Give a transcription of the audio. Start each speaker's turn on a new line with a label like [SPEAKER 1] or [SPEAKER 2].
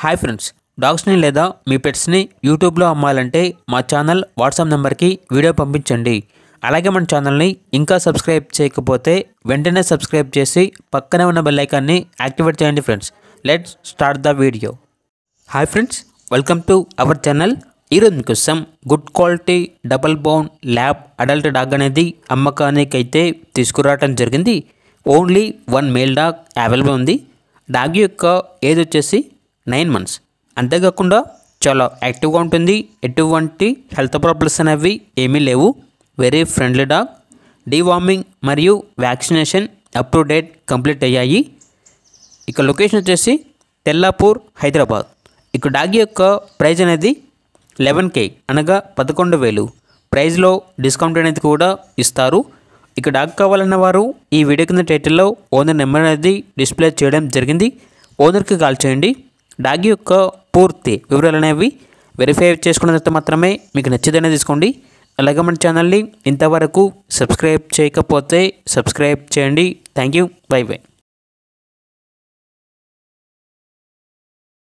[SPEAKER 1] Hi friends, డాగ్స్ని లేదా మీ పెట్స్ని యూట్యూబ్లో అమ్మాలంటే మా ఛానల్ వాట్సాప్ నెంబర్కి వీడియో పంపించండి. అలాగే మన ఛానల్ని ఇంకా సబ్స్క్రైబ్ చేయకపోతే వెంటనే సబ్స్క్రైబ్ చేసి పక్కనే ఉన్న బెల్ ఐకాన్ని యాక్టివేట్ చేయండి. Friends, let's start the video. Hi friends, welcome to our channel. ఈరోజు మీకోసం good quality double bone lab adult dog అనేది అమ్మకానికి అయితే తీసుకురావడం జరిగింది. ఓన్లీ 1 మేల్ డాగ్ అవైలబుల్ ఉంది. డాగ్ యొక్క ఏజ్ వచ్చేసి 9 months. అంతేకాకుండా చాలా యాక్టివ్గా ఉంటుంది. ఎటువంటి హెల్త్ ప్రాబ్లమ్స్ అనేవి ఏమీ లేవు. Very friendly dog. డీవార్మింగ్ మరియు vaccination up to date complete అయ్యాయి. ఇక లొకేషన్ వచ్చేసి తెల్లాపూర్, హైదరాబాద్. ఇక డాగ్ యొక్క ప్రైజ్ అనేది 11K అనగా 11,000. ప్రైజ్లో డిస్కౌంట్ అనేది కూడా ఇస్తారు. ఇక డాగ్ కావాలన్న వారు ఈ వీడియో కింద టైటిల్లో ఓనర్ నెంబర్ అనేది డిస్ప్లే చేయడం జరిగింది. ఓనర్కి కాల్ చేయండి. డాగ్ యొక్క పూర్తి వివరాలు అనేవి వెరిఫై చేసుకున్న తర్వాత మాత్రమే మీకు నచ్చితేనే తీసుకోండి. అలాగే మన ఛానల్ని ఇంతవరకు సబ్స్క్రైబ్ చేయకపోతే సబ్స్క్రైబ్ చేయండి. Thank you. By by.